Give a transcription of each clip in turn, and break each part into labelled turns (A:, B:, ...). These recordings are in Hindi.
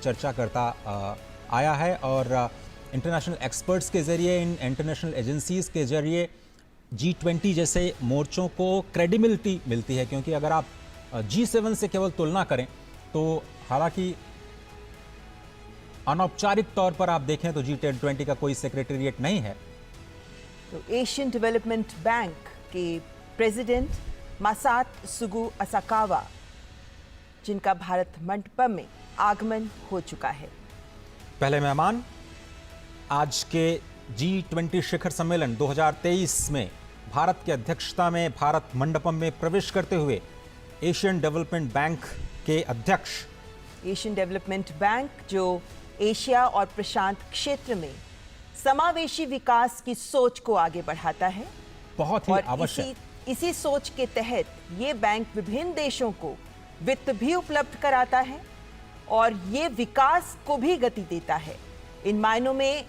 A: चर्चा करता आया है और इंटरनेशनल एक्सपर्ट्स के ज़रिए, इन इंटरनेशनल एजेंसीज़ के ज़रिए G20 जैसे मोर्चों को क्रेडिबिलिटी मिलती है, क्योंकि अगर आप G7 से केवल तुलना करें तो हालांकि अनौपचारिक तौर पर आप देखें तो G20 का कोई सेक्रेटेरिएट नहीं है।
B: तो एशियन डेवलपमेंट बैंक के प्रेसिडेंट मासात्सुगु असाकावा, जिनका भारत मंडपम में आगमन हो चुका है।
A: पहले मेहमान आज के G20 शिखर सम्मेलन 2023 में भारत की अध्यक्षता में भारत मंडपम में प्रवेश करते हुए एशियन डेवलपमेंट बैंक के अध्यक्ष।
B: एशियन डेवलपमेंट बैंक जो एशिया और प्रशांत क्षेत्र में समावेशी विकास की सोच को आगे बढ़ाता है,
A: बहुत ही आवश्यक।
B: इसी सोच के तहत ये बैंक विभिन्न देशों को वित्त भी उपलब्ध कराता है और ये विकास को भी गति देता है। इन मायनों में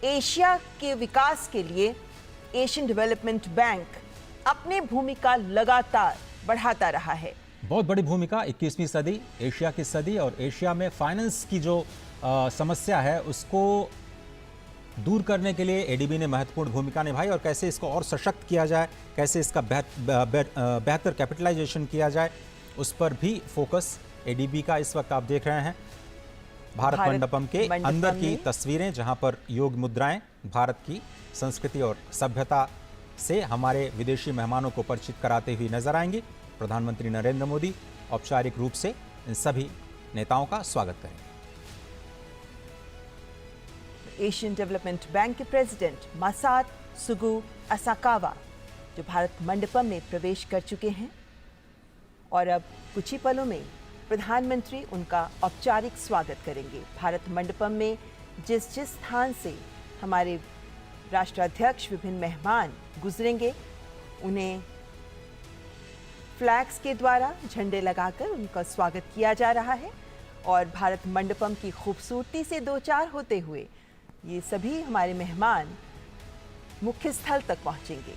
B: एशिया के विकास के लिए एशियन डेवलपमेंट बैंक अपनी भूमिका लगातार बढ़ाता रहा है।
A: बहुत बड़ी भूमिका 21वीं सदी, एशिया की सदी, और एशिया में फाइनेंस की जो समस्या है उसको दूर करने के लिए एडीबी ने महत्वपूर्ण भूमिका निभाई, और कैसे इसको और सशक्त किया जाए, कैसे इसका बेहतर कैपिटलाइजेशन किया जाए, उस पर भी फोकस एडीबी का इस वक्त आप देख रहे हैं। भारत मंडपम के अंदर की तस्वीरें, जहां पर योग मुद्राएं भारत की संस्कृति और सभ्यता से हमारे विदेशी मेहमानों को परिचित कराते हुए नजर आएंगी। प्रधानमंत्री नरेंद्र मोदी औपचारिक रूप से इन सभी नेताओं का स्वागत करेंगे।
B: एशियन डेवलपमेंट बैंक के प्रेसिडेंट मासात्सुगु असाकावा जो भारत मंडपम में प्रवेश कर चुके हैं और अब कुछ ही पलों में प्रधानमंत्री उनका औपचारिक स्वागत करेंगे। भारत मंडपम में जिस स्थान से हमारे राष्ट्राध्यक्ष, विभिन्न मेहमान गुजरेंगे, उन्हें फ्लैग्स के द्वारा झंडे लगाकर उनका स्वागत किया जा रहा है और भारत मंडपम की खूबसूरती से दो चार होते हुए ये सभी हमारे मेहमान मुख्य स्थल तक पहुंचेंगे।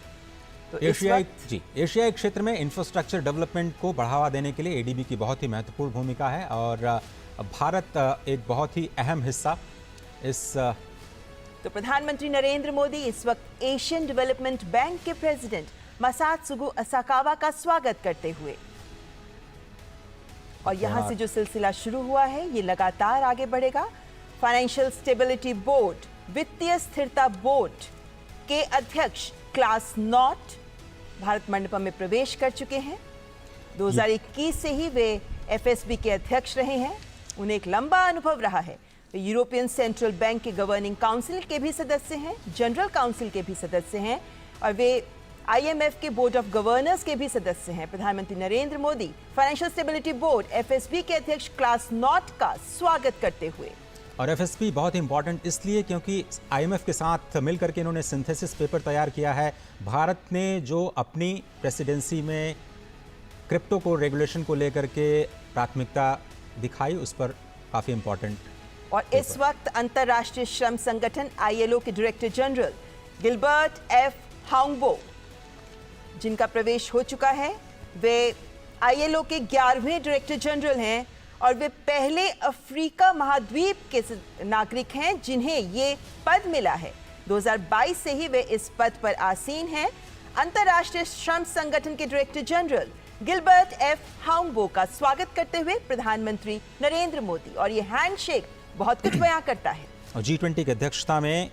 B: तो
A: एशियाई क्षेत्र में इंफ्रास्ट्रक्चर डेवलपमेंट को बढ़ावा देने के लिए एडीबी की बहुत ही महत्वपूर्ण भूमिका है और भारत एक बहुत ही अहम हिस्सा इस।
B: तो प्रधानमंत्री नरेंद्र मोदी इस वक्त एशियन डेवलपमेंट बैंक के प्रेसिडेंट मासात्सुगु असाकावा का स्वागत करते हुए, और यहां से जो सिलसिला शुरू हुआ है ये लगातार आगे बढ़ेगा। फाइनेंशियल स्टेबिलिटी बोर्ड, वित्तीय स्थिरता बोर्ड के अध्यक्ष क्लास नॉट भारत मंडपम में प्रवेश कर चुके हैं। 2021 से ही वे एफएसबी के अध्यक्ष रहे हैं। उन्हें एक लंबा अनुभव रहा है। वे यूरोपियन सेंट्रल बैंक के गवर्निंग काउंसिल के भी सदस्य हैं, जनरल काउंसिल के भी सदस्य हैं और वे IMF के बोर्ड ऑफ गवर्नर्स के भी सदस्य हैं। प्रधानमंत्री Narendra Modi financial stability board FSB के अध्यक्ष क्लास नॉट का स्वागत करते हुए,
A: और एफएसबी बहुत इंपॉर्टेंट इसलिए क्योंकि IMF के साथ मिलकर के इन्होंने सिंथेसिस पेपर तैयार किया है। भारत ने जो अपनी प्रेसिडेंसी में क्रिप्टो को रेगुलेशन को लेकर के प्राथमिकता दिखाई, उस पर काफ़ी इंपॉर्टेंट।
B: और इस वक्त अंतर्राष्ट्रीय श्रम संगठन ILO के डायरेक्टर जनरल गिलबर्ट एफ हाउंगबो, जिनका प्रवेश हो चुका है, वे ILO के 11वें डायरेक्टर जनरल हैं और वे पहले अफ्रीका महाद्वीप के नागरिक हैं जिन्हें ये पद मिला है। 2022 से ही वे इस पद पर आसीन हैं। अंतर्राष्ट्रीय श्रम संगठन के डायरेक्टर जनरल गिलबर्ट एफ हाउंगबो का स्वागत करते हुए प्रधानमंत्री नरेंद्र मोदी, और ये हैंडशेक बहुत कुछ बयां करता है।
A: और G20 की अध्यक्षता में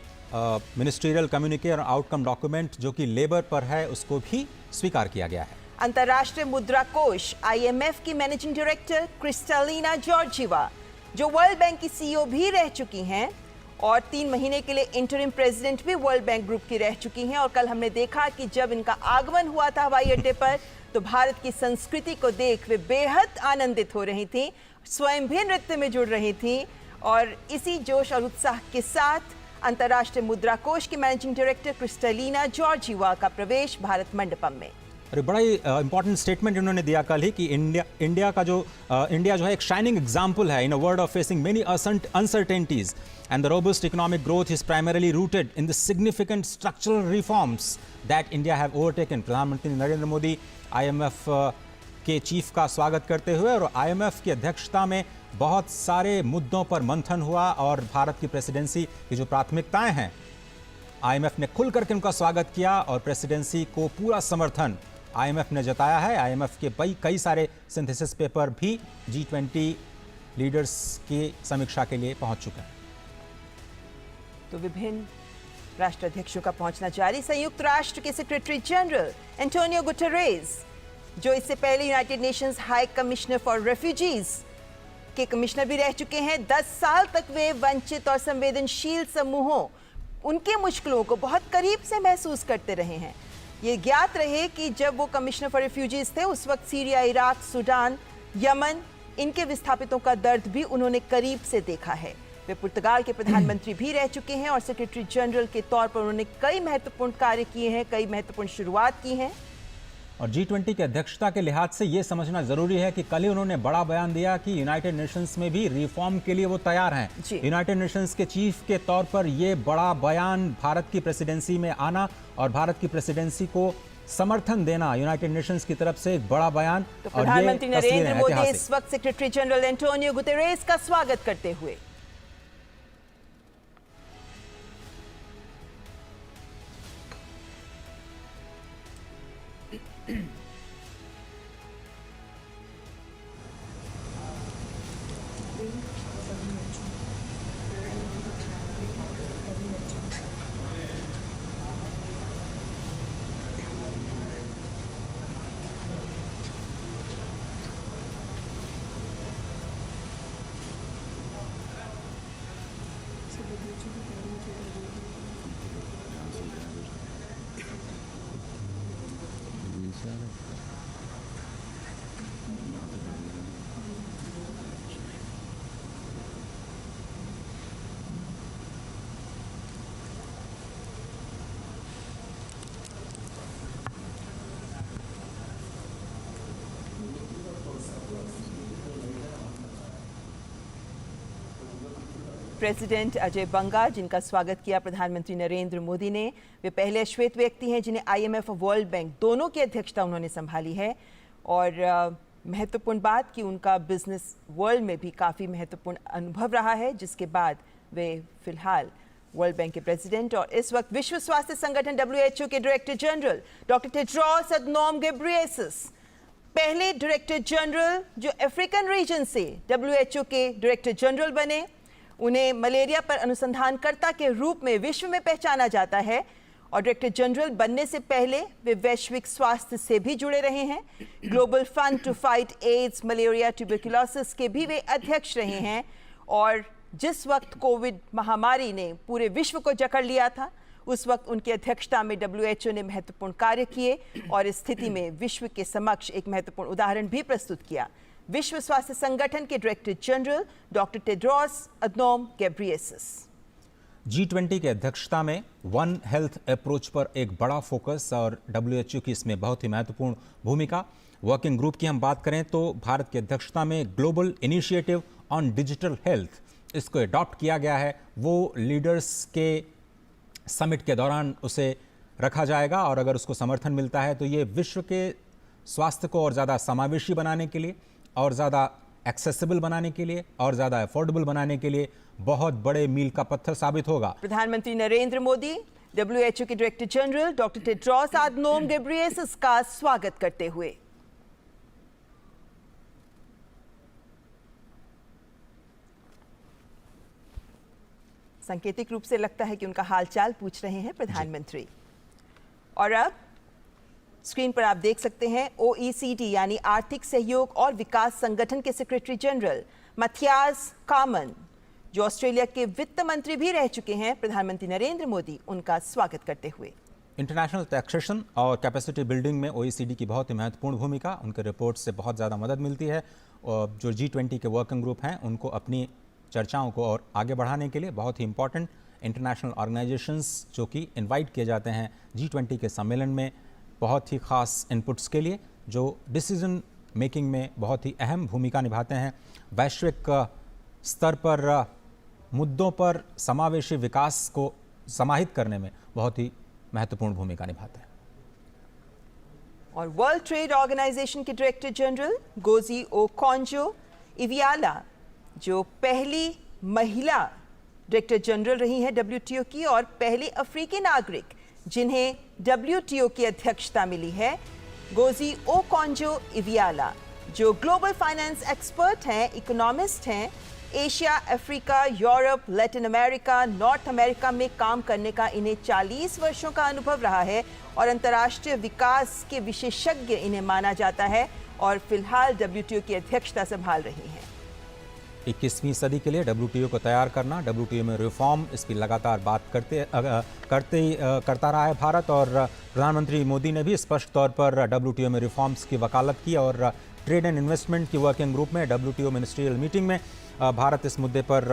A: मिनिस्ट्रियल कम्युनिके और आउटकम डॉक्यूमेंट जो कि लेबर पर है उसको भी स्वीकार किया गया है।
B: अंतर्राष्ट्रीय मुद्रा कोष IMF की मैनेजिंग डायरेक्टर क्रिस्टालिना जॉर्जिवा, जो वर्ल्ड बैंक की CEO भी रह चुकी हैं और 3 महीने के लिए इंटरिम प्रेसिडेंट भी वर्ल्ड बैंक ग्रुप की रह चुकी हैं, और कल हमने देखा कि जब इनका आगमन हुआ था हवाई अड्डे पर तो भारत की संस्कृति को देख वे बेहद आनंदित हो रही थी, स्वयं भी नृत्य में जुड़ रही थी, और इसी जोश और उत्साह के साथ अंतर्राष्ट्रीय मुद्रा कोष की मैनेजिंग डायरेक्टर क्रिस्टालिना जॉर्जिवा का प्रवेश भारत मंडपम में।
A: अरे बड़ा ही इंपॉर्टेंट स्टेटमेंट इन्होंने दिया कल ही कि इंडिया जो है एक शाइनिंग एग्जाम्पल है in a world of facing many uncertainties and the robust economic growth is primarily rooted in the significant structural reforms that India have overtaken। प्रधानमंत्री नरेंद्र मोदी IMF के चीफ का स्वागत करते हुए और IMF की अध्यक्षता में बहुत सारे मुद्दों पर मंथन हुआ और भारत की प्रेसिडेंसी की जो प्राथमिकताएं हैं, आईएमएफ ने खुल करके उनका स्वागत किया और प्रेसिडेंसी को पूरा समर्थन आईएमएफ ने जताया है। आईएमएफ के कई सारे सिंथेसिस पेपर भी G20 लीडर्स की समीक्षा के लिए पहुंच चुके हैं।
B: तो विभिन्न राष्ट्राध्यक्षों का पहुंचना जारी। संयुक्त राष्ट्र के सेक्रेटरी जनरल एंटोनियो गुटेरेस, जो इससे पहले United Nations high commissioner for refugees के कमिश्नर भी रह चुके हैं, 10 साल तक वे वंचित और संवेदनशील समूहों, उनके मुश्किलों को बहुत करीब से महसूस करते रहे हैं। ये ज्ञात रहे कि जब वो कमिश्नर फॉर रेफ्यूजीज थे, उस वक्त सीरिया, इराक, सूडान, यमन, इनके विस्थापितों का दर्द भी उन्होंने करीब से देखा है। वे पुर्तगाल के प्रधानमंत्री भी रह चुके हैं और सेक्रेटरी जनरल के तौर पर उन्होंने कई महत्वपूर्ण कार्य किए हैं, कई महत्वपूर्ण शुरुआत की हैं।
A: और G20 की अध्यक्षता के लिहाज से यह समझना जरूरी है कि कल ही उन्होंने बड़ा बयान दिया कि यूनाइटेड नेशंस में भी रिफॉर्म के लिए वो तैयार हैं। यूनाइटेड नेशंस के चीफ के तौर पर यह बड़ा बयान, भारत की प्रेसिडेंसी में आना और भारत की प्रेसिडेंसी को समर्थन देना यूनाइटेड नेशंस की तरफ से एक बड़ा बयान।
B: तो प्रधानमंत्री नरेंद्र मोदी इस वक्त सेक्रेटरी जनरल एंटोनियो गुटेरेस का स्वागत करते हुए प्रेसिडेंट अजय बंगा, जिनका स्वागत किया प्रधानमंत्री नरेंद्र मोदी ने। वे पहले श्वेत व्यक्ति हैं जिन्हें आईएमएफ और वर्ल्ड बैंक दोनों की अध्यक्षता उन्होंने संभाली है। और महत्वपूर्ण बात कि उनका बिजनेस वर्ल्ड में भी काफ़ी महत्वपूर्ण अनुभव रहा है, जिसके बाद वे फिलहाल वर्ल्ड बैंक के प्रेसिडेंट और इस वक्त विश्व स्वास्थ्य संगठन WHO के director general doctor Tedros Adhanom Ghebreyesus, पहले डायरेक्टर जनरल जो अफ्रीकन रीजन से WHO के डायरेक्टर जनरल बने। उन्हें मलेरिया पर अनुसंधानकर्ता के रूप में विश्व में पहचाना जाता है और डायरेक्टर जनरल बनने से पहले वे वैश्विक स्वास्थ्य से भी जुड़े रहे हैं। Global fund to fight AIDS, malaria, tuberculosis के भी वे अध्यक्ष रहे हैं। और जिस वक्त कोविड महामारी ने पूरे विश्व को जकड़ लिया था, उस वक्त उनकी अध्यक्षता में WHO ने महत्वपूर्ण कार्य किए और इस स्थिति में विश्व के समक्ष एक महत्वपूर्ण उदाहरण भी प्रस्तुत किया। विश्व स्वास्थ्य संगठन के director general doctor Tedros Adhanom Ghebreyesus.
A: G20 की अध्यक्षता में वन हेल्थ अप्रोच पर एक बड़ा फोकस और WHO की इसमें बहुत ही महत्वपूर्ण भूमिका। वर्किंग ग्रुप की हम बात करें तो भारत की अध्यक्षता में global initiative on digital health, इसको अडॉप्ट किया गया है। वो लीडर्स के समिट के दौरान उसे रखा जाएगा और अगर उसको समर्थन मिलता है तो ये विश्व के स्वास्थ्य को और ज़्यादा समावेशी बनाने के लिए और ज़्यादा एक्सेसिबल बनाने के लिए और ज़्यादा अफोर्डेबल बनाने के लिए बहुत बड़े मील का पत्थर साबित होगा।
B: प्रधानमंत्री नरेंद्र मोदी WHO के director general doctor Tedros Adhanom Ghebreyesus का स्वागत करते हुए सांकेतिक रूप से लगता है कि उनका हालचाल पूछ रहे हैं प्रधानमंत्री। और अब स्क्रीन पर आप देख सकते हैं OECD यानी आर्थिक सहयोग और विकास संगठन के सेक्रेटरी जनरल मथियास कामन, जो ऑस्ट्रेलिया के वित्त मंत्री भी रह चुके हैं, प्रधानमंत्री नरेंद्र मोदी उनका स्वागत करते हुए।
A: इंटरनेशनल टैक्सेशन और कैपेसिटी बिल्डिंग में OECD की बहुत ही महत्वपूर्ण भूमिका, उनके रिपोर्ट से बहुत ज़्यादा मदद मिलती है और जो G20 के वर्किंग ग्रुप हैं उनको अपनी चर्चाओं को और आगे बढ़ाने के लिए बहुत ही इंपॉर्टेंट इंटरनेशनल ऑर्गेनाइजेशंस जो कि इनवाइट किए जाते हैं G20 के सम्मेलन में बहुत ही ख़ास इनपुट्स के लिए, जो डिसीजन मेकिंग में बहुत ही अहम भूमिका निभाते हैं। वैश्विक स्तर पर मुद्दों पर समावेशी विकास को समाहित करने में बहुत ही महत्वपूर्ण भूमिका निभाते हैं।
B: और वर्ल्ड ट्रेड ऑर्गेनाइजेशन के डायरेक्टर जनरल गोजी ओकोंजो इवियाला जो पहली महिला डायरेक्टर जनरल रही हैं WTO की और पहली अफ्रीकी नागरिक जिन्हें WTO की अध्यक्षता मिली है, गोजी ओकोंजो-इवियाला, जो ग्लोबल फाइनेंस एक्सपर्ट हैं, इकोनॉमिस्ट हैं। Asia, Africa, Europe, Latin America, north America में काम करने का इन्हें 40 वर्षों का अनुभव रहा है और अंतर्राष्ट्रीय विकास के विशेषज्ञ इन्हें माना जाता है और फिलहाल WTO की अध्यक्षता संभाल रही हैं।
A: 21वीं सदी के लिए WTO को तैयार करना, WTO में रिफॉर्म, इसकी लगातार बात करता रहा है भारत। और प्रधानमंत्री मोदी ने भी स्पष्ट तौर पर WTO में रिफॉर्म्स की वकालत की और ट्रेड एंड इन्वेस्टमेंट की वर्किंग ग्रुप में WTO मिनिस्ट्रियल मीटिंग में भारत इस मुद्दे पर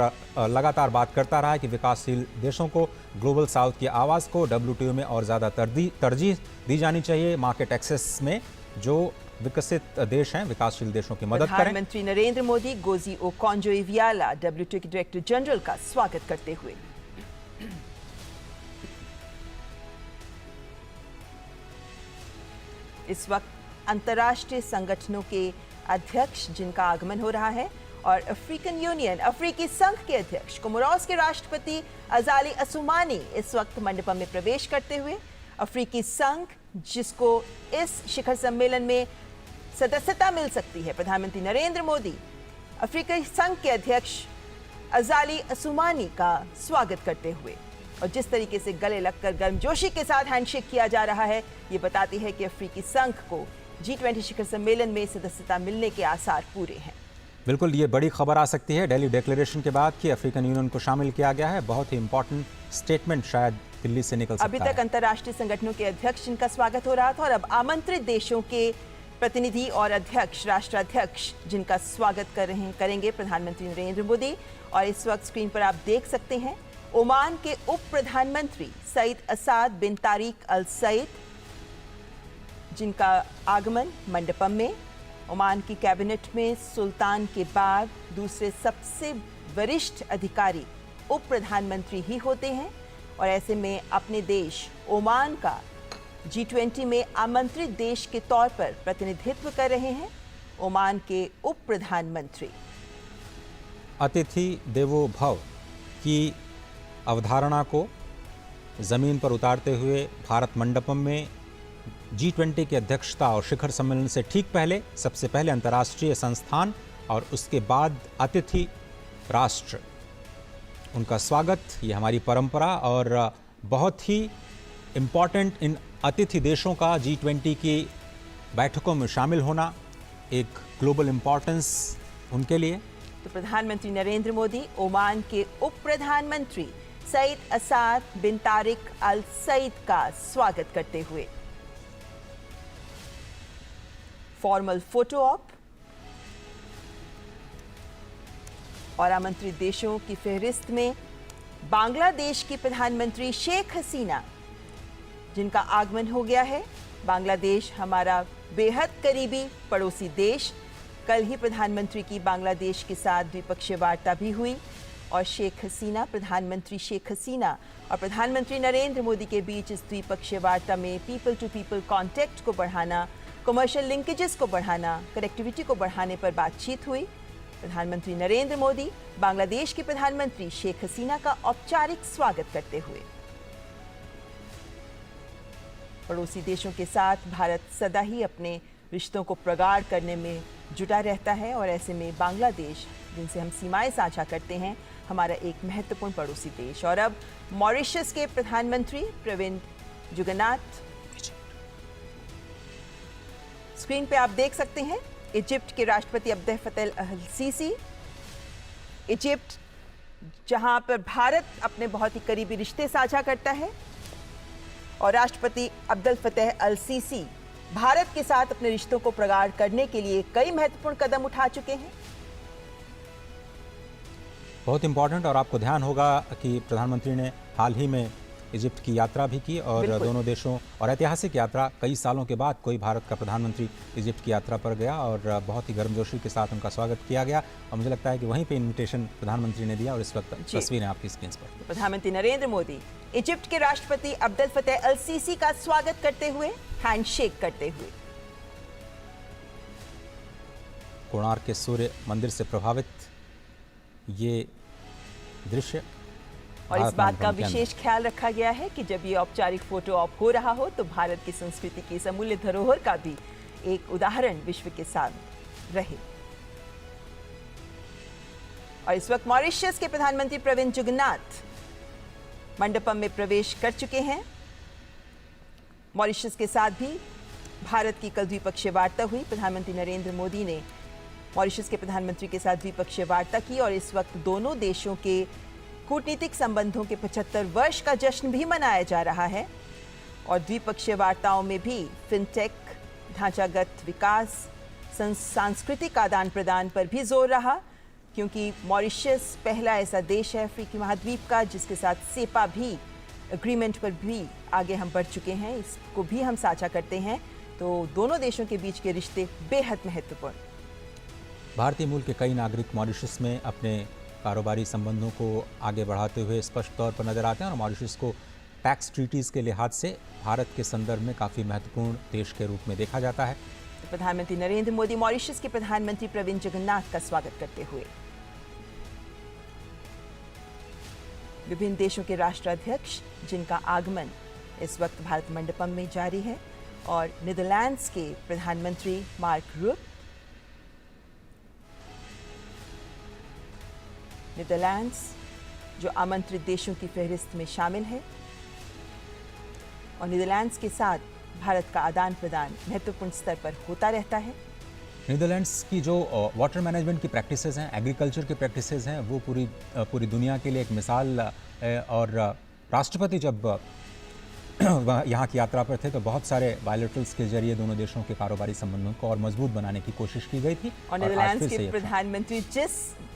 A: लगातार बात करता रहा है कि विकासशील देशों को, ग्लोबल साउथ की आवाज़ को WTO में और ज़्यादा तरजीह दी जानी चाहिए। मार्केट एक्सेस में जो विकसित देश हैं, विकासशील देशों की मदद करें।
B: प्रधानमंत्री नरेंद्र मोदी गोजी ओकोंजो-इवियाला WTO के डायरेक्टर जनरल का स्वागत करते हुए। इस वक्त अंतर्राष्ट्रीय संगठनों के अध्यक्ष जिनका आगमन हो रहा है और अफ्रीकन यूनियन, अफ्रीकी संघ के अध्यक्ष, कोमोरोस के राष्ट्रपति अजाली असुमानी इस वक्त मंडपम में प्रवेश करते हुए। अफ्रीकी संघ जिसको इस शिखर सम्मेलन में सदस्यता मिल सकती है, प्रधानमंत्री नरेंद्र मोदी अफ्रीकी संघ के अध्यक्ष अजाली असुमानी का स्वागत करते हुए। और जिस तरीके से गले लगकर गर्मजोशी के साथ हैंडशेक किया जा रहा है, ये बताती है कि अफ्रीकी संघ को G20 शिखर सम्मेलन में सदस्यता मिलने के आसार पूरे हैं।
A: बिल्कुल, ये बड़ी खबर आ सकती है दिल्ली डिक्लेरेशन के बाद कि अफ्रीकन यूनियन को शामिल किया गया है। बहुत ही इंपॉर्टेंट स्टेटमेंट शायद दिल्ली से निकल सकता है।
B: अभी तक अंतर्राष्ट्रीय संगठनों के अध्यक्ष जिनका स्वागत हो रहा था और अब आमंत्रित देशों के प्रतिनिधि और अध्यक्ष, राष्ट्राध्यक्ष जिनका स्वागत करेंगे प्रधानमंत्री नरेंद्र मोदी। और इस वक्त स्क्रीन पर आप देख सकते हैं ओमान के उप प्रधानमंत्री सईद असाद बिन तारिक अल सईद, जिनका आगमन मंडपम में। ओमान की कैबिनेट में सुल्तान के बाद दूसरे सबसे वरिष्ठ अधिकारी उप प्रधानमंत्री ही होते हैं और ऐसे में अपने देश ओमान का G20 में आमंत्रित देश के तौर पर प्रतिनिधित्व कर रहे हैं ओमान के उप प्रधानमंत्री।
A: अतिथि देवो भव की अवधारणा को जमीन पर उतारते हुए भारत मंडपम में G20 की अध्यक्षता और शिखर सम्मेलन से ठीक पहले सबसे पहले अंतर्राष्ट्रीय संस्थान और उसके बाद अतिथि राष्ट्र, उनका स्वागत, ये हमारी परंपरा और बहुत ही इम्पॉर्टेंट इन अतिथि देशों का G20 की बैठकों में शामिल होना एक ग्लोबल इम्पॉर्टेंस उनके लिए।
B: तो प्रधानमंत्री नरेंद्र मोदी ओमान के उप प्रधानमंत्री सईद असाद बिन तारिक अल सईद का स्वागत करते हुए फॉर्मल फोटो ऑप और आमंत्रित देशों की फहरिस्त में बांग्लादेश की प्रधानमंत्री शेख हसीना, जिनका आगमन हो गया है। बांग्लादेश हमारा बेहद करीबी पड़ोसी देश। कल ही प्रधानमंत्री की बांग्लादेश के साथ द्विपक्षीय वार्ता भी हुई और प्रधानमंत्री शेख हसीना और प्रधानमंत्री नरेंद्र मोदी के बीच इस द्विपक्षीय वार्ता में पीपल टू पीपल कॉन्टैक्ट को बढ़ाना, कमर्शियल लिंकेजेस को बढ़ाना, कनेक्टिविटी को बढ़ाने पर बातचीत हुई। प्रधानमंत्री नरेंद्र मोदी बांग्लादेश के प्रधानमंत्री शेख हसीना का औपचारिक स्वागत करते हुए। पड़ोसी देशों के साथ भारत सदा ही अपने रिश्तों को प्रगाढ़ करने में जुटा रहता है और ऐसे में बांग्लादेश, जिनसे हम सीमाएं साझा करते हैं, हमारा एक महत्वपूर्ण पड़ोसी देश। और अब मॉरिशस के प्रधानमंत्री प्रविंद जुगन्नाथ स्क्रीन पे आप देख सकते हैं। इजिप्ट के राष्ट्रपति अब्देल फतेह अल सीसी, इजिप्ट जहां पर भारत अपने बहुत ही करीबी रिश्ते साझा करता है और राष्ट्रपति अब्देल फतेह अल सीसी भारत के साथ अपने रिश्तों को प्रगाढ़ करने के लिए कई महत्वपूर्ण कदम उठा चुके हैं।
A: बहुत इंपॉर्टेंट, और आपको ध्यान होगा कि प्रधानमंत्री ने हाल ही में इजिप्ट की यात्रा भी की और दोनों देशों और ऐतिहासिक यात्रा, कई सालों के बाद कोई भारत का प्रधानमंत्री इजिप्ट की यात्रा पर गया और बहुत ही गर्मजोशी के साथ उनका स्वागत किया गया। और मुझे लगता है कि वहीं पे इनविटेशन प्रधानमंत्री ने दिया और इस वक्त तस्वीरें आपकी स्क्रीन पर।
B: प्रधानमंत्री नरेंद्र मोदी इजिप्ट के राष्ट्रपति अब्देल फतेह अल सीसी का स्वागत करते हुए, हैंडशेक करते हुए।
A: कोणार्क के सूर्य मंदिर से प्रभावित ये दृश्य
B: और इस
A: भारत
B: बात का
A: मंडपम के अंदर।
B: विशेष ख्याल रखा गया है कि जब ये औपचारिक फोटो ऑप हो रहा हो तो भारत की संस्कृति की इस अमूल्य धरोहर का भी एक उदाहरण विश्व के साथ रहे। और इस वक्त मॉरिशस के प्रधानमंत्री प्रविंद जुगन्नाथ मंडपम में प्रवेश कर चुके हैं। मॉरिशस के साथ भी भारत की कल द्विपक्षीय वार्ता हुई। प्रधानमंत्री नरेंद्र मोदी ने मॉरिशस के प्रधानमंत्री के साथ द्विपक्षीय वार्ता की और इस वक्त दोनों देशों के कूटनीतिक संबंधों के 75 वर्ष का जश्न भी मनाया जा रहा है। और द्विपक्षीय वार्ताओं में भी फिनटेक, ढांचागत विकास, सांस्कृतिक आदान प्रदान पर भी जोर रहा, क्योंकि मॉरिशस पहला ऐसा देश है अफ्रीकी महाद्वीप का जिसके साथ सेपा भी एग्रीमेंट पर भी आगे हम बढ़ चुके हैं। इसको भी हम साझा करते हैं, तो दोनों देशों के बीच के रिश्ते बेहद महत्वपूर्ण।
A: भारतीय मूल के कई नागरिक मॉरिशस में अपने कारोबारी संबंधों को आगे बढ़ाते हुए स्पष्ट तौर पर नजर आते हैं और मॉरिशस को टैक्स ट्रीटीज के लिहाज से भारत के संदर्भ में काफ़ी महत्वपूर्ण देश के रूप में देखा जाता है।
B: तो प्रधानमंत्री नरेंद्र मोदी मॉरिशस के प्रधानमंत्री प्रविंद जगन्नाथ का स्वागत करते हुए विभिन्न देशों के राष्ट्राध्यक्ष जिनका आगमन इस वक्त भारत मंडपम में जारी है, और नीदरलैंड्स के प्रधानमंत्री मार्क रूट, नीदरलैंड्स जो आमंत्रित देशों की फहरिस्त में शामिल है, और नीदरलैंड्स के साथ भारत का आदान प्रदान महत्वपूर्ण स्तर पर होता रहता है।
A: नीदरलैंड्स की जो वाटर मैनेजमेंट की प्रैक्टिसेस हैं, एग्रीकल्चर की प्रैक्टिसेस हैं, वो पूरी दुनिया के लिए एक मिसाल है। और राष्ट्रपति जब यहाँ की यात्रा पर थे तो बहुत सारे बायलैटरल्स के जरिए दोनों देशों के कारोबारी संबंधों को और मजबूत बनाने की कोशिश की गई थी।
B: और नीदरलैंड्स के प्रधानमंत्री जिस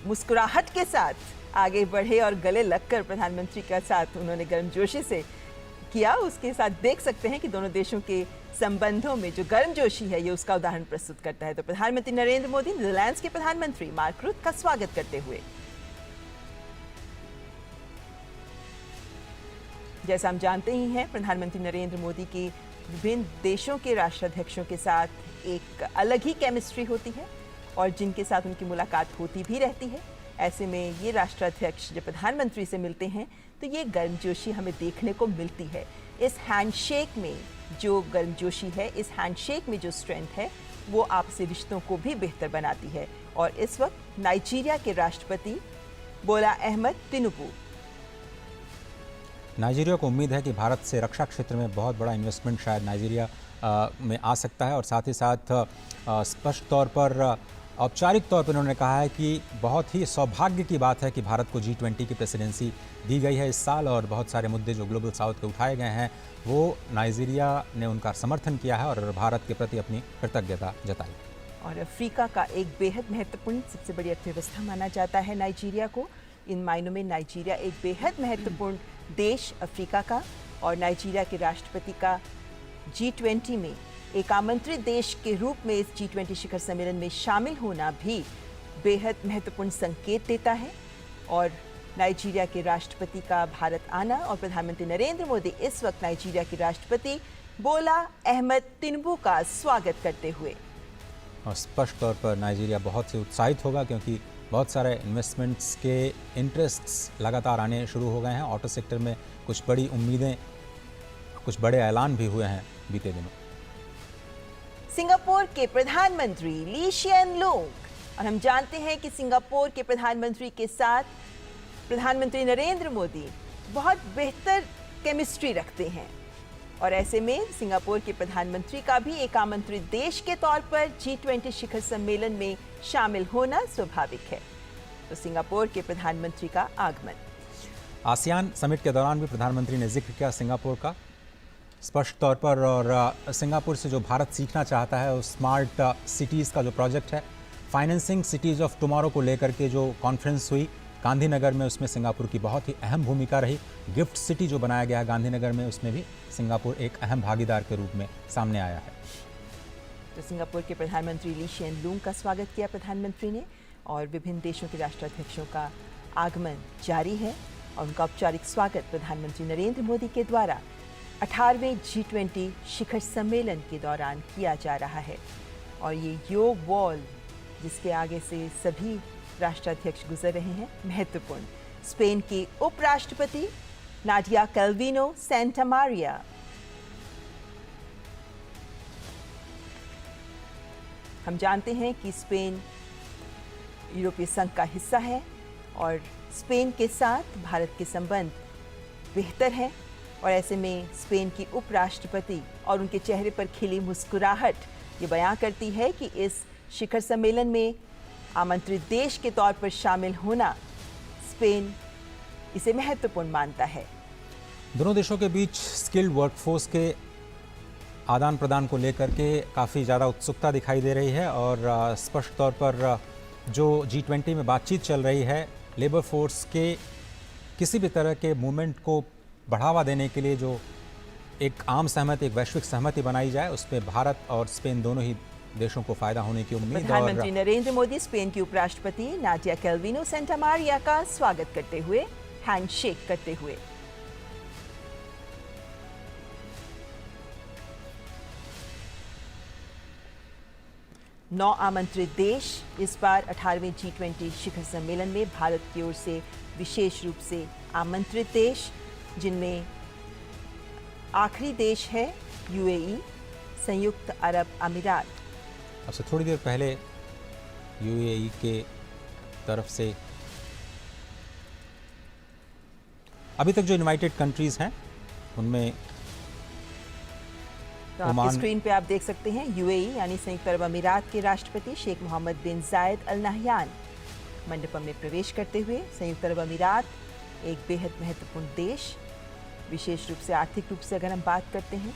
B: मुस्कुराहट के साथ आगे बढ़े और गले लगकर प्रधानमंत्री के साथ उन्होंने गर्मजोशी से किया, उसके साथ देख सकते हैं कि दोनों देशों के संबंधों में जो गर्मजोशी है ये उसका उदाहरण प्रस्तुत करता है। तो प्रधानमंत्री नरेंद्र मोदी नीदरलैंड्स के प्रधानमंत्री मार्क रूट का स्वागत करते हुए, जैसा हम जानते ही हैं, प्रधानमंत्री नरेंद्र मोदी की विभिन्न देशों के राष्ट्राध्यक्षों के साथ एक अलग ही केमिस्ट्री होती है और जिनके साथ उनकी मुलाकात होती भी रहती है। ऐसे में ये राष्ट्राध्यक्ष जब प्रधानमंत्री से मिलते हैं तो ये गर्मजोशी हमें देखने को मिलती है। इस हैंडशेक में जो गर्मजोशी है, इस हैंडशेक में जो स्ट्रेंथ है, वो आपसी रिश्तों को भी बेहतर बनाती है। और इस वक्त नाइजीरिया के राष्ट्रपति बोला अहमद तिनुबू,
A: नाइजीरिया को उम्मीद है कि भारत से रक्षा क्षेत्र में बहुत बड़ा इन्वेस्टमेंट शायद नाइजीरिया में आ सकता है। और साथ ही साथ स्पष्ट तौर पर औपचारिक तौर पर उन्होंने कहा है कि बहुत ही सौभाग्य की बात है कि भारत को G20 की प्रेसिडेंसी दी गई है इस साल, और बहुत सारे मुद्दे जो ग्लोबल साउथ के उठाए गए हैं वो नाइजीरिया ने उनका समर्थन किया है और भारत के प्रति अपनी कृतज्ञता जताई।
B: और अफ्रीका का एक बेहद महत्वपूर्ण सबसे बड़ी अर्थव्यवस्था माना जाता है नाइजीरिया को। इन मायनों में नाइजीरिया एक बेहद महत्वपूर्ण देश अफ्रीका का, और नाइजीरिया के राष्ट्रपति का G20 में एक आमंत्रित देश के रूप में इस G20 शिखर सम्मेलन में शामिल होना भी बेहद महत्वपूर्ण संकेत देता है। और नाइजीरिया के राष्ट्रपति का भारत आना, और प्रधानमंत्री नरेंद्र मोदी इस वक्त नाइजीरिया के राष्ट्रपति बोला अहमद तिनुबू का स्वागत करते हुए,
A: और स्पष्ट तौर पर नाइजीरिया बहुत ही उत्साहित होगा क्योंकि बहुत सारे इन्वेस्टमेंट्स के इंटरेस्ट्स लगातार आने शुरू हो गए हैं। ऑटो सेक्टर में कुछ बड़ी उम्मीदें, कुछ बड़े ऐलान भी हुए हैं बीते दिनों।
B: सिंगापुर के प्रधानमंत्री ली शिएन लूंग, और हम जानते हैं कि सिंगापुर के प्रधानमंत्री के साथ प्रधानमंत्री नरेंद्र मोदी बहुत बेहतर केमिस्ट्री रखते हैं, और ऐसे में सिंगापुर के प्रधानमंत्री का भी एक आमंत्रित देश के तौर पर G20 शिखर सम्मेलन में शामिल होना स्वाभाविक है। तो सिंगापुर के प्रधानमंत्री का आगमन,
A: आसियान समिट के दौरान भी प्रधानमंत्री ने जिक्र किया सिंगापुर का स्पष्ट तौर पर, और सिंगापुर से जो भारत सीखना चाहता है उस स्मार्ट सिटीज़ का जो प्रोजेक्ट है, फाइनेंसिंग सिटीज़ ऑफ टुमारो को लेकर के जो कॉन्फ्रेंस हुई गांधीनगर में, उसमें सिंगापुर की बहुत ही अहम भूमिका रही। गिफ्ट सिटी जो बनाया गया गांधीनगर में, उसमें भी सिंगापुर एक अहम भागीदार के रूप में सामने आया है।
B: तो सिंगापुर के प्रधानमंत्री ली शिएन लूंग का स्वागत किया प्रधानमंत्री ने, और विभिन्न देशों के राष्ट्राध्यक्षों का आगमन जारी है और उनका औपचारिक स्वागत प्रधानमंत्री नरेंद्र मोदी के द्वारा 18वें G20 शिखर सम्मेलन के दौरान किया जा रहा है। और ये योग वॉल जिसके आगे से सभी राष्ट्राध्यक्ष गुजर रहे हैं महत्वपूर्ण। स्पेन की उपराष्ट्रपति नाडिया कैल्विनो सेंटामारिया। हम जानते हैं कि स्पेन यूरोपीय संघ का हिस्सा है और स्पेन के साथ भारत के संबंध बेहतर हैं और ऐसे में स्पेन की उपराष्ट्रपति और उनके चेहरे पर खिली मुस्कुराहट ये बयां करती है कि इस शिखर सम्मेलन में आमंत्रित देश के तौर पर शामिल होना स्पेन इसे महत्वपूर्ण मानता है।
A: दोनों देशों के बीच स्किल्ड वर्कफोर्स के आदान प्रदान को लेकर के काफ़ी ज़्यादा उत्सुकता दिखाई दे रही है और स्पष्ट तौर पर जो G20 में बातचीत चल रही है, लेबर फोर्स के किसी भी तरह के मूवमेंट को बढ़ावा देने के लिए जो एक आम सहमति, एक वैश्विक सहमति बनाई जाए, उसमें भारत और स्पेन दोनों ही देशों को फायदा होने की उम्मीद।
B: प्रधानमंत्री नरेंद्र मोदी स्पेन की उपराष्ट्रपति नाडिया कैल्विनो सेंटामारिया का स्वागत करते हुए हैंडशेक करते हुए। नौ आमंत्रित देश इस बार 18वें G20 शिखर सम्मेलन में भारत की ओर से विशेष रूप से आमंत्रित देश, जिनमें आखिरी देश है UAE, संयुक्त अरब अमीरात।
A: अब से थोड़ी देर पहले UAE के तरफ से अभी तक जो इनवाइटेड कंट्रीज हैं उनमें
B: तो आपकी स्क्रीन पे आप देख सकते हैं UAE यानी संयुक्त अरब अमीरात के राष्ट्रपति शेख मोहम्मद बिन जायद अल नहयान मंडपम में प्रवेश करते हुए। संयुक्त अरब अमीरात एक बेहद महत्वपूर्ण देश, विशेष रूप से आर्थिक रूप से अगर हम बात करते हैं,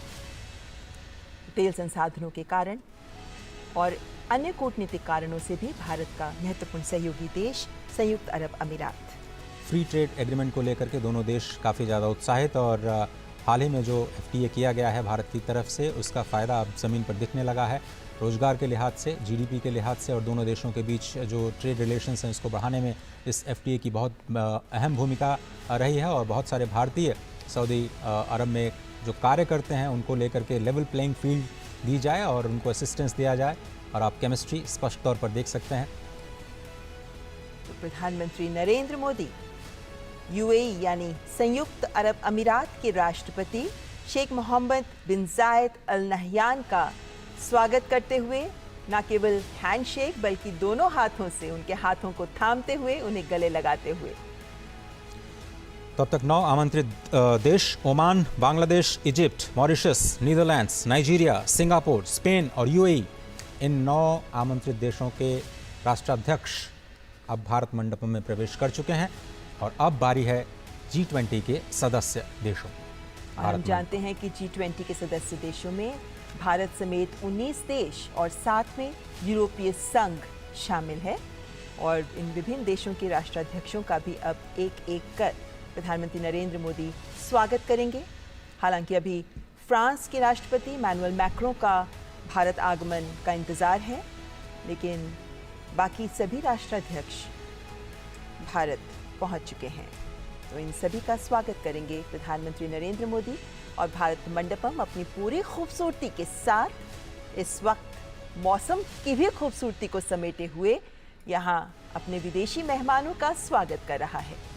B: तेल संसाधनों के कारण और अन्य कूटनीतिक कारणों से भी भारत का महत्वपूर्ण सहयोगी देश संयुक्त अरब अमीरात।
A: फ्री ट्रेड एग्रीमेंट को लेकर के दोनों देश काफ़ी ज़्यादा उत्साहित और हाल ही में जो FTA किया गया है भारत की तरफ से, उसका फ़ायदा अब ज़मीन पर दिखने लगा है। रोज़गार के लिहाज से, GDP के लिहाज से और दोनों देशों के बीच जो ट्रेड रिलेशंस हैं इसको बढ़ाने में इस FTA की बहुत अहम भूमिका रही है और बहुत सारे भारतीय सऊदी अरब में जो कार्य करते हैं उनको लेकर के लेवल प्लेइंग फील्ड दी जाए और उनको असिस्टेंस दिया जाए और आप केमिस्ट्री स्पष्ट तौर पर देख सकते हैं।
B: तो प्रधानमंत्री नरेंद्र मोदी UAE यानी संयुक्त अरब अमीरात के राष्ट्रपति शेख मोहम्मद बिन जायद अल नहयान का स्वागत करते हुए न केवल हैंडशेक बल्कि दोनों हाथों से उनके हाथों को थामते हुए उन्हें गले लगाते हुए।
A: तो अब तक 9 आमंत्रित देश Oman, Bangladesh, Egypt, Mauritius, Netherlands, Nigeria, Singapore, Spain और UAE, इन 9 आमंत्रित देशों के राष्ट्राध्यक्ष अब भारत मंडपम में प्रवेश कर चुके हैं और अब बारी है G20 के सदस्य देशों।
B: हम जानते हैं कि G20 के सदस्य देशों में भारत समेत 19 देश और साथ में यूरोपीय संघ शामिल है और इन विभिन्न देशों के राष्ट्राध्यक्षों का भी अब एक एक कर प्रधानमंत्री नरेंद्र मोदी स्वागत करेंगे। हालांकि अभी फ्रांस के राष्ट्रपति मैनुअल मैक्रों का भारत आगमन का इंतजार है, लेकिन बाकी सभी राष्ट्राध्यक्ष भारत पहुंच चुके हैं। तो इन सभी का स्वागत करेंगे प्रधानमंत्री नरेंद्र मोदी और भारत मंडपम अपनी पूरी खूबसूरती के साथ इस वक्त मौसम की भी खूबसूरती को समेटे हुए यहाँ अपने विदेशी मेहमानों का स्वागत कर रहा है।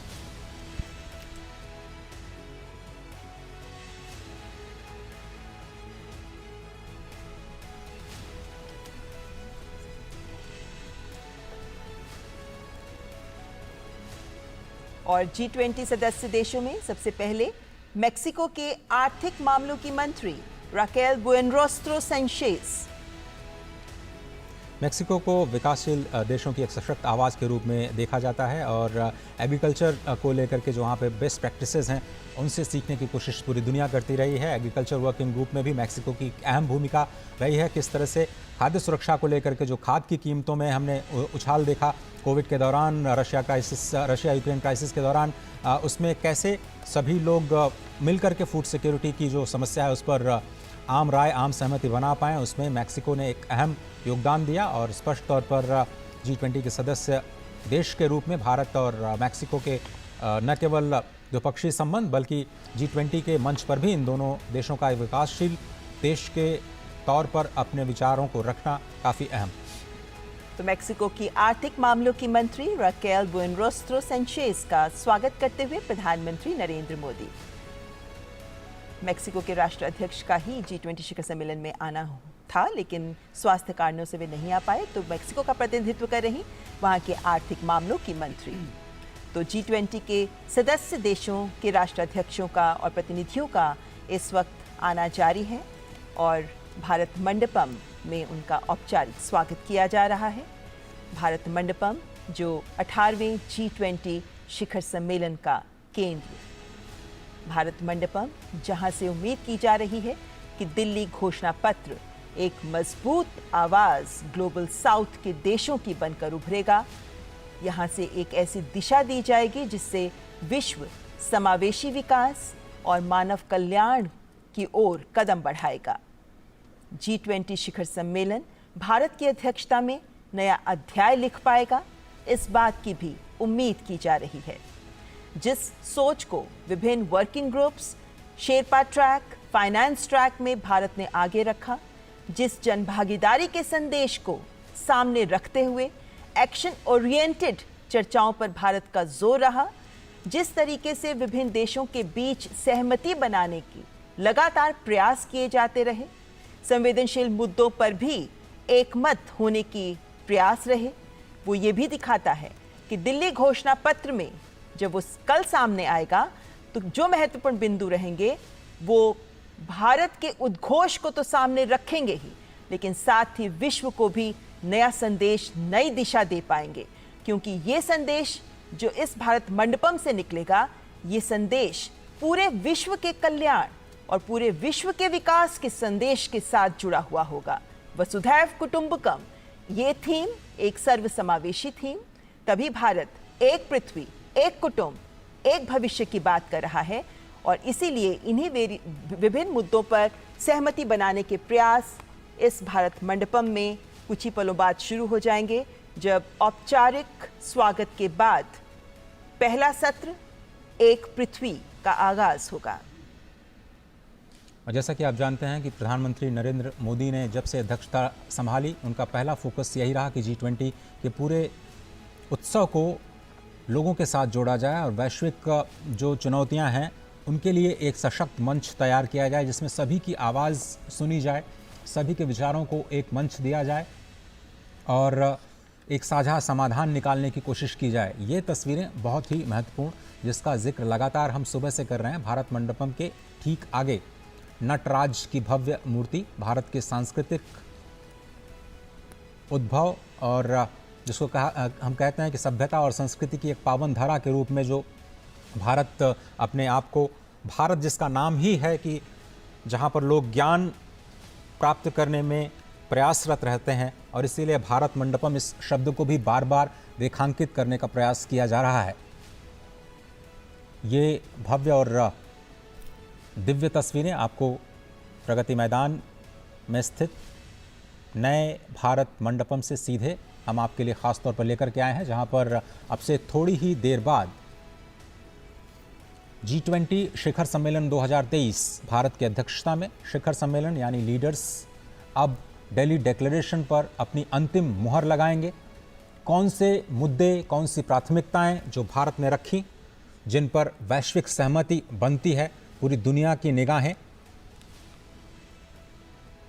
B: और G20 सदस्य देशों में सबसे पहले मेक्सिको के आर्थिक मामलों की मंत्री राकेल बुएनरोस्ट्रो सेंचेज।
A: मेक्सिको को विकासशील देशों की एक सशक्त आवाज़ के रूप में देखा जाता है और एग्रीकल्चर को लेकर के जो वहाँ पे बेस्ट प्रैक्टिसेस हैं उनसे सीखने की कोशिश पूरी दुनिया करती रही है। एग्रीकल्चर वर्किंग ग्रुप में भी मेक्सिको की अहम भूमिका रही है। किस तरह से खाद्य सुरक्षा को लेकर के जो खाद की कीमतों में हमने उछाल देखा कोविड के दौरान, रशिया यूक्रेन क्राइसिस के दौरान, उसमें कैसे सभी लोग मिलकर के फूड सिक्योरिटी की जो समस्या है उस पर आम राय, आम सहमति बना पाएँ, उसमें मेक्सिको ने एक अहम योगदान दिया और स्पष्ट तौर पर G20 के सदस्य देश के रूप में भारत और मेक्सिको के न केवल द्विपक्षीय संबंध बल्कि G20 के मंच पर भी इन दोनों देशों का विकासशील देश के तौर पर अपने विचारों को रखना काफ़ी अहम।
B: तो मेक्सिको की आर्थिक मामलों की मंत्री राकेल बुएनरोस्ट्रो सेंचेज का स्वागत करते हुए प्रधानमंत्री नरेंद्र मोदी। मेक्सिको के राष्ट्राध्यक्ष का ही G20 शिखर सम्मेलन में आना था, लेकिन स्वास्थ्य कारणों से वे नहीं आ पाए, तो मेक्सिको का प्रतिनिधित्व कर रही वहां के आर्थिक मामलों की मंत्री। तो G20 के सदस्य देशों के राष्ट्राध्यक्षों का और प्रतिनिधियों का इस वक्त आना जारी है और भारत मंडपम में उनका औपचारिक स्वागत किया जा रहा है। भारत मंडपम जो 18वें G20 शिखर सम्मेलन का केंद्र। भारत मंडपम जहां से उम्मीद की जा रही है कि दिल्ली घोषणा पत्र एक मजबूत आवाज ग्लोबल साउथ के देशों की बनकर उभरेगा। यहां से एक ऐसी दिशा दी जाएगी जिससे विश्व समावेशी विकास और मानव कल्याण की ओर कदम बढ़ाएगा। G20 शिखर सम्मेलन भारत की अध्यक्षता में नया अध्याय लिख पाएगा, इस बात की भी उम्मीद की जा रही है। जिस सोच को विभिन्न working groups, Sherpa track, finance track में भारत ने आगे रखा, जिस जनभागीदारी के संदेश को सामने रखते हुए एक्शन ओरिएंटेड चर्चाओं पर भारत का जोर रहा, जिस तरीके से विभिन्न देशों के बीच सहमति बनाने की लगातार प्रयास किए जाते रहे, संवेदनशील मुद्दों पर भी एकमत होने की प्रयास रहे, वो ये भी दिखाता है कि दिल्ली घोषणा पत्र में जब वो कल सामने आएगा तो जो महत्वपूर्ण बिंदु रहेंगे वो भारत के उद्घोष को तो सामने रखेंगे ही, लेकिन साथ ही विश्व को भी नया संदेश, नई दिशा दे पाएंगे। क्योंकि ये संदेश जो इस भारत मंडपम से निकलेगा, ये संदेश पूरे विश्व के कल्याण और पूरे विश्व के विकास के संदेश के साथ जुड़ा हुआ होगा। वसुधैव कुटुंबकम ये थीम एक सर्वसमावेशी थीम, तभी भारत एक पृथ्वी, एक कुटुंब, एक भविष्य की बात कर रहा है और इसीलिए इन्हीं विभिन्न मुद्दों पर सहमति बनाने के प्रयास इस भारत मंडपम में कुछ ही पलों बाद शुरू हो जाएंगे, जब औपचारिक स्वागत के बाद पहला सत्र एक पृथ्वी का आगाज होगा।
A: और जैसा कि आप जानते हैं कि प्रधानमंत्री नरेंद्र मोदी ने जब से अध्यक्षता संभाली, उनका पहला फोकस यही रहा कि G20 के पूरे उत्सव को लोगों के साथ जोड़ा जाए और वैश्विक जो चुनौतियां हैं उनके लिए एक सशक्त मंच तैयार किया जाए, जिसमें सभी की आवाज़ सुनी जाए, सभी के विचारों को एक मंच दिया जाए और एक साझा समाधान निकालने की कोशिश की जाए। ये तस्वीरें बहुत ही महत्वपूर्ण, जिसका जिक्र लगातार हम सुबह से कर रहे हैं। भारत मंडपम के ठीक आगे नटराज की भव्य मूर्ति, भारत के सांस्कृतिक उद्भव और जिसको हम कहते हैं कि सभ्यता और संस्कृति की एक पावन धारा के रूप में जो भारत अपने आप को, भारत जिसका नाम ही है कि जहाँ पर लोग ज्ञान प्राप्त करने में प्रयासरत रहते हैं, और इसीलिए भारत मंडपम इस शब्द को भी बार बार रेखांकित करने का प्रयास किया जा रहा है। ये भव्य और दिव्य तस्वीरें आपको प्रगति मैदान में स्थित नए भारत मंडपम से सीधे हम आपके लिए ख़ास तौर पर लेकर के आए हैं, जहां पर अब से थोड़ी ही देर बाद G20 शिखर सम्मेलन 2023 भारत की अध्यक्षता में शिखर सम्मेलन यानी लीडर्स अब दिल्ली डिक्लेरेशन पर अपनी अंतिम मुहर लगाएंगे। कौन से मुद्दे, कौन सी प्राथमिकताएं जो भारत ने रखी, जिन पर वैश्विक सहमति बनती है, पूरी दुनिया की निगाहें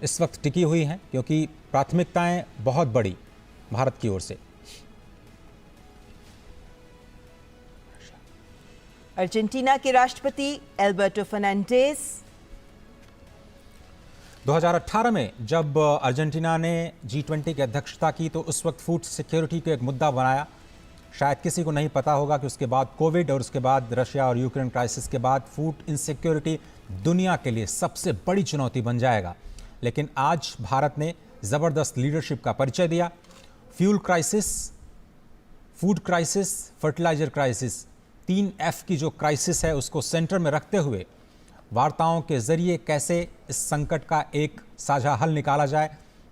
A: इस वक्त टिकी हुई हैं, क्योंकि प्राथमिकताएं बहुत बड़ी भारत की ओर से।
B: अर्जेंटीना के राष्ट्रपति एल्बर्टो फर्नांडिस
A: 2018 में जब अर्जेंटीना ने G20 की अध्यक्षता की तो उस वक्त फूड सिक्योरिटी को एक मुद्दा बनाया। शायद किसी को नहीं पता होगा कि उसके बाद कोविड और उसके बाद रशिया और यूक्रेन क्राइसिस के बाद फूड इनसिक्योरिटी दुनिया के लिए सबसे बड़ी चुनौती बन जाएगा। लेकिन आज भारत ने ज़बरदस्त लीडरशिप का परिचय दिया। Fuel crisis, food crisis, fertiliser crisis, 3F की जो क्राइसिस है उसको सेंटर में रखते हुए वार्ताओं के जरिए कैसे इस संकट का एक साझा हल निकाला जाए,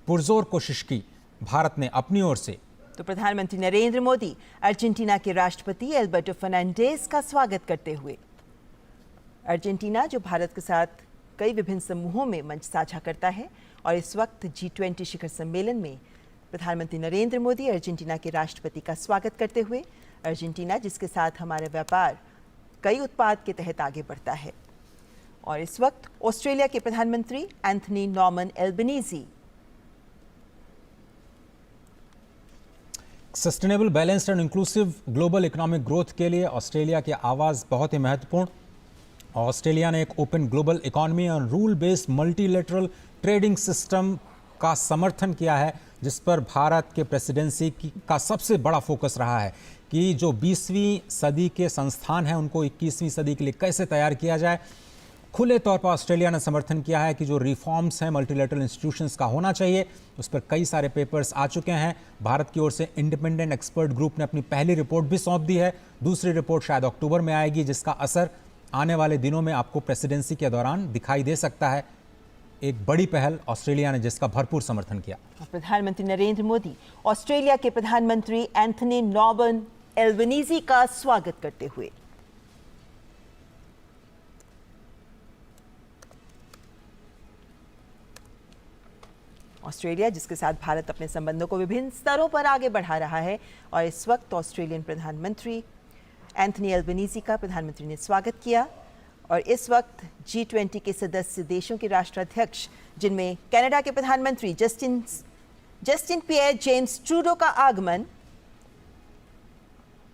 A: पुरजोर कोशिश की भारत ने अपनी ओर से।
B: तो प्रधानमंत्री नरेंद्र मोदी अर्जेंटीना के राष्ट्रपति एल्बर्टो फर्नांडिस का स्वागत करते हुए, अर्जेंटीना जो भारत के साथ कई विभिन्न समूहों में मंच साझा करता है और इस वक्त G20 शिखर सम्मेलन में प्रधानमंत्री नरेंद्र मोदी अर्जेंटीना के राष्ट्रपति का स्वागत करते हुए। अर्जेंटीना जिसके साथ हमारा व्यापार कई उत्पाद के तहत आगे बढ़ता है। और इस वक्त ऑस्ट्रेलिया के प्रधानमंत्री Anthony Norman Albanese
A: sustainable, balanced and inclusive global economic growth के लिए ऑस्ट्रेलिया की आवाज़ बहुत ही महत्वपूर्ण। ऑस्ट्रेलिया ने एक ओपन ग्लोबल इकोनॉमी और rule based multilateral trading system का समर्थन किया है, जिस पर भारत के प्रेसिडेंसी का सबसे बड़ा फोकस रहा है कि जो 20वीं सदी के संस्थान हैं उनको 21वीं सदी के लिए कैसे तैयार किया जाए। खुले तौर पर ऑस्ट्रेलिया ने समर्थन किया है कि जो रिफॉर्म्स हैं मल्टीलेटरल इंस्टीट्यूशंस का होना चाहिए, उस पर कई सारे पेपर्स आ चुके हैं। भारत की ओर से इंडिपेंडेंट एक्सपर्ट ग्रुप ने अपनी पहली रिपोर्ट भी सौंप दी है। दूसरी रिपोर्ट शायद अक्टूबर में आएगी, जिसका असर आने वाले दिनों में आपको प्रेसिडेंसी के दौरान दिखाई दे सकता है। एक बड़ी पहल ऑस्ट्रेलिया ने जिसका भरपूर समर्थन किया।
B: प्रधानमंत्री नरेंद्र मोदी ऑस्ट्रेलिया के प्रधानमंत्री एंथनी नॉर्मन एल्बनीजी का स्वागत करते हुए। ऑस्ट्रेलिया जिसके साथ भारत अपने संबंधों को विभिन्न स्तरों पर आगे बढ़ा रहा है और इस वक्त ऑस्ट्रेलियन प्रधानमंत्री एंथनी एल्बनीजी का प्रधानमंत्री ने स्वागत किया। और इस वक्त G20 के सदस्य देशों के राष्ट्राध्यक्ष, जिनमें कनाडा के प्रधानमंत्री जस्टिन पियर जेम्स ट्रूडो का आगमन।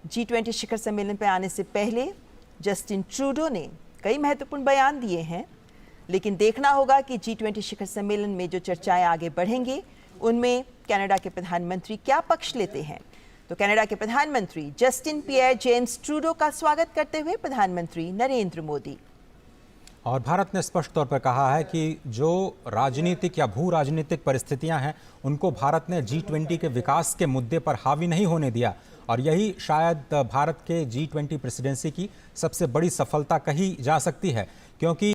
B: G20 शिखर सम्मेलन पर आने से पहले जस्टिन ट्रूडो ने कई महत्वपूर्ण बयान दिए हैं, लेकिन देखना होगा कि G20 शिखर सम्मेलन में जो चर्चाएं आगे बढ़ेंगे उनमें कनाडा के प्रधानमंत्री क्या पक्ष लेते हैं। तो कनाडा के प्रधानमंत्री जस्टिन पियर जेम्स ट्रूडो का स्वागत करते हुए प्रधानमंत्री नरेंद्र मोदी।
A: और भारत ने स्पष्ट तौर पर कहा है कि जो राजनीतिक या भू राजनीतिक परिस्थितियां हैं उनको भारत ने G20 के विकास के मुद्दे पर हावी नहीं होने दिया। और यही शायद भारत के G20 प्रेसिडेंसी की सबसे बड़ी सफलता कही जा सकती है, क्योंकि